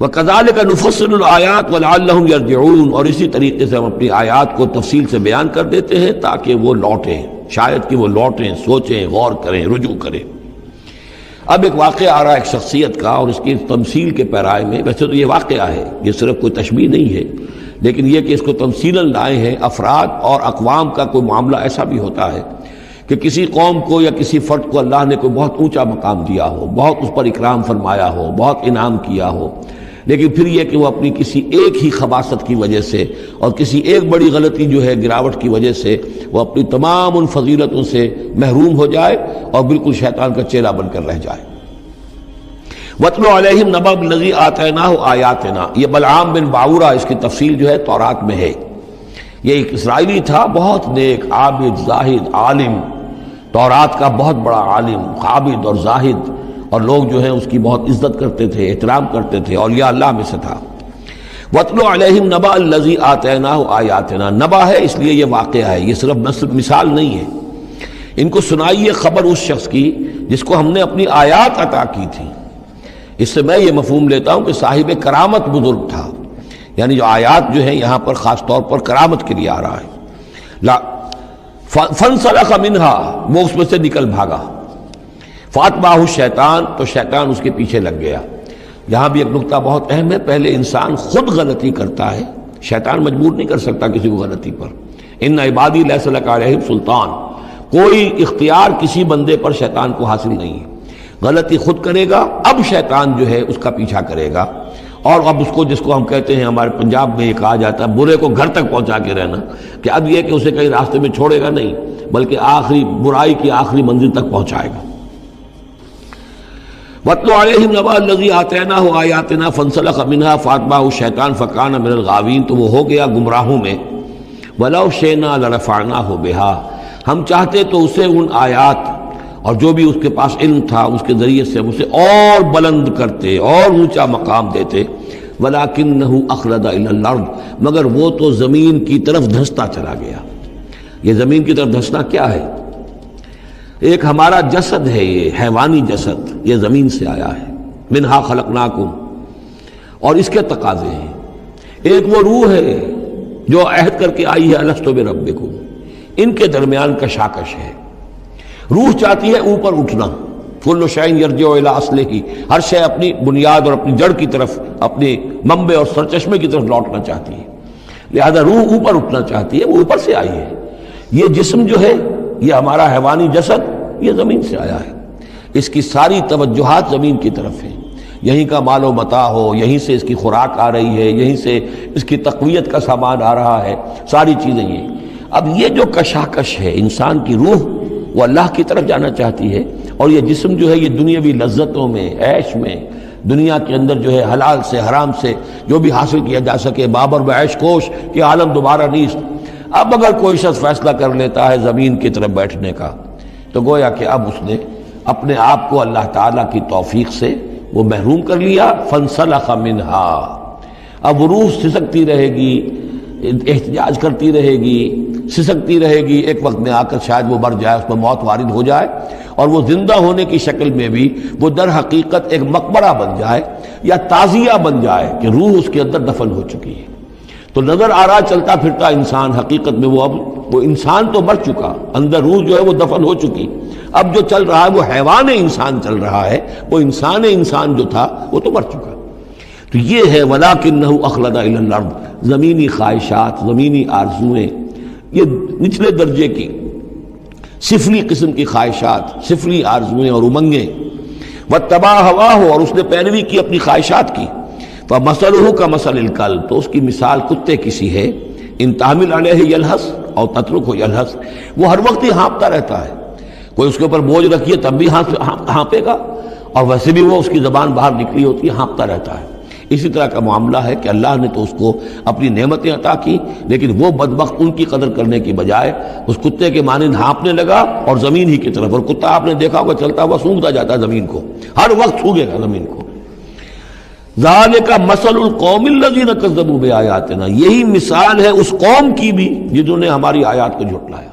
وَكَذَلِكَ نُفَصِّلُ الْآيَاتِ وَلَعَلَّهُمْ يَرْجِعُونَ، اور اسی طریقے سے ہم اپنی آیات کو تفصیل سے بیان کر دیتے ہیں تاکہ وہ لوٹیں، شاید کہ وہ لوٹیں، سوچیں، غور کریں، رجوع کریں۔ اب ایک واقعہ آ رہا ہے ایک شخصیت کا، اور اس کی تمثیل کے پیرائے میں، ویسے تو یہ واقعہ ہے، یہ صرف کوئی تشبیہ نہیں ہے، لیکن یہ کہ اس کو تمثیلاً لائے ہیں۔ افراد اور اقوام کا کوئی معاملہ ایسا بھی ہوتا ہے کہ کسی قوم کو یا کسی فرد کو اللہ نے کوئی بہت اونچا مقام دیا ہو، بہت اس پر اکرام فرمایا ہو، بہت انعام کیا ہو، لیکن پھر یہ کہ وہ اپنی کسی ایک ہی خباثت کی وجہ سے اور کسی ایک بڑی غلطی جو ہے گراوٹ کی وجہ سے وہ اپنی تمام ان فضیلتوں سے محروم ہو جائے اور بالکل شیطان کا چیلا بن کر رہ جائے۔ وَاتْلُ عَلَيْهِمْ نَبَأَ الَّذِي آتَيْنَاهُ آيَاتِنَا، یہ بلعام بن باورہ، اس کی تفصیل جو ہے تورات میں ہے۔ یہ ایک اسرائیلی تھا، بہت نیک، عابد، زاہد، عالم، تورات کا بہت بڑا عالم، عابد اور زاہد، اور لوگ جو ہیں اس کی بہت عزت کرتے تھے، احترام کرتے تھے، اولیاء اللہ میں سے تھا۔ وَاتْلُ عَلَيْهِمْ نَبَأَ الَّذِي آتَيْنَاهُ آيَاتِنَا، نبأ ہے اس لیے یہ واقعہ ہے، یہ صرف مثال نہیں ہے۔ ان کو سنائیے خبر اس شخص کی جس کو ہم نے اپنی آیات عطا کی تھی۔ اس سے میں یہ مفہوم لیتا ہوں کہ صاحب کرامت بزرگ تھا، یعنی جو آیات جو ہیں یہاں پر خاص طور پر کرامت کے لیے آ رہا ہے۔ فَانْسَلَخَ مِنْهَا، وہ اس میں سے نکل بھاگا۔ فَأَتْبَعَهُ الشَّيْطَانُ، تو شیطان اس کے پیچھے لگ گیا۔ یہاں بھی ایک نکتہ بہت اہم ہے، پہلے انسان خود غلطی کرتا ہے، شیطان مجبور نہیں کر سکتا کسی کو غلطی پر۔ إِنَّ عِبَادِي لَيْسَ لَكَ عَلَيْهِمْ سُلْطَانٌ، کوئی اختیار کسی بندے پر شیطان کو حاصل نہیں ہے۔ غلطی خود کرے گا، اب شیطان جو ہے اس کا پیچھا کرے گا، اور اب اس کو، جس کو ہم کہتے ہیں ہمارے پنجاب میں یہ کہا جاتا ہے برے کو گھر تک پہنچا کے رہنا، کہ اب یہ کہ اسے کہیں راستے میں چھوڑے گا نہیں بلکہ آخری برائی کی آخری منزل تک پہنچائے گا۔ وَاتْلُ عَلَيْهِمْ نَبَأَ الَّذِي آتَيْنَاهُ آيَاتِنَا فَانْسَلَخَ مِنْهَا فَأَتْبَعَهُ الشَّيْطَانُ فَكَانَ مِنَ الْغَاوِينَ، تو وہ ہو گیا گمراہوں میں۔ وَلَوْ شِئْنَا لَرَفَعْنَاهُ بِهَا، ہم چاہتے تو اسے ان آیات اور جو بھی اس کے پاس علم تھا اس کے ذریعے سے ہم اسے اور بلند کرتے، اور اونچا مقام دیتے۔ وَلَكِنَّهُ أَخْلَدَ إِلَى الْأَرْضِ، مگر وہ تو زمین کی طرف دھستا چلا گیا۔ یہ زمین کی طرف دھسنا کیا ہے؟ ایک ہمارا جسد ہے، یہ حیوانی جسد، یہ زمین سے آیا ہے۔ مِنْهَا خَلَقْنَاكُمْ، اور اس کے تقاضے ہیں۔ ایک وہ روح ہے جو عہد کر کے آئی ہے أَلَسْتُ بِرَبِّكُمْ، ان کے درمیان کشاکش ہے۔ روح چاہتی ہے اوپر اٹھنا، کل شیء یرجع الی اصلہ، ہر شے اپنی بنیاد اور اپنی جڑ کی طرف، اپنی منبع اور سرچشمے کی طرف لوٹنا چاہتی ہے، لہذا روح اوپر اٹھنا چاہتی ہے، وہ اوپر سے آئی ہے۔ یہ جسم جو ہے، یہ ہمارا حیوانی جسد، یہ زمین سے آیا ہے، اس کی ساری توجہات زمین کی طرف ہیں، یہیں کا مال و متاع ہو، یہیں سے اس کی خوراک آ رہی ہے، یہیں سے اس کی تقویت کا سامان آ رہا ہے، ساری چیزیں یہ۔ اب یہ جو کشاکش ہے، انسان کی روح وہ اللہ کی طرف جانا چاہتی ہے، اور یہ جسم جو ہے یہ دنیاوی لذتوں میں، عیش میں، دنیا کے اندر جو ہے حلال سے حرام سے جو بھی حاصل کیا جا سکے، بابر بعیش کوش کہ عالم دوبارہ نیست۔ اب اگر کوئی شخص فیصلہ کر لیتا ہے زمین کی طرف بیٹھنے کا، تو گویا کہ اب اس نے اپنے آپ کو اللہ تعالیٰ کی توفیق سے وہ محروم کر لیا۔ فانسلخ منہا، اب وہ روح سسکتی رہے گی، احتجاج کرتی رہے گی، سسکتی رہے گی، ایک وقت میں آ کر شاید وہ مر جائے، اس پر موت وارد ہو جائے، اور وہ زندہ ہونے کی شکل میں بھی وہ در حقیقت ایک مقبرہ بن جائے یا تعزیہ بن جائے کہ روح اس کے اندر دفن ہو چکی ہے۔ تو نظر آ رہا چلتا پھرتا انسان، حقیقت میں وہ انسان تو مر چکا، اندر روح جو ہے وہ دفن ہو چکی، اب جو چل رہا ہے وہ حیوان انسان چل رہا ہے، وہ انسان جو تھا وہ تو مر چکا۔ تو یہ ہے وَلَكِنَّهُ أَخْلَدَ إِلَى الْأَرْضِ، زمینی خواہشات، زمینی آرزوئیں، یہ نچلے درجے کی سفلی قسم کی خواہشات، سفلی آرزوئیں اور امنگیں۔ وَاتَّبَعَ هَوَاهُ، اور اس نے پیروی کی اپنی خواہشات کی۔ فَمَثَلُهُ كَمَثَلِ الْكَلْبِ، تو اس کی مثال کتے کی سی ہے۔ إِن تَحْمِلْ عَلَيْهِ يَلْهَثْ أَوْ تَتْرُكْهُ يَلْهَثْ، وہ ہر وقت ہی ہانپتا رہتا ہے، کوئی اس کے اوپر بوجھ رکھیے تب بھی ہانپے گا، اور ویسے بھی وہ اس کی زبان باہر نکلی ہوتی ہے، ہانپتا رہتا ہے۔ اسی طرح کا معاملہ ہے کہ اللہ نے تو اس کو اپنی نعمتیں عطا کی، لیکن وہ بدبخت ان کی قدر کرنے کی بجائے اس کتے کے مانند ہانپنے لگا اور زمین ہی کی طرف، اور کتا آپ نے دیکھا ہوگا چلتا ہوا سونگھتا جاتا ہے زمین کو، ہر وقت سونگے گا زمین کو۔ ذالک مثل القوم الذین کذبوا بآیاتنا، یہی مثال ہے اس قوم کی بھی جنہوں نے ہماری آیات کو جھٹلایا۔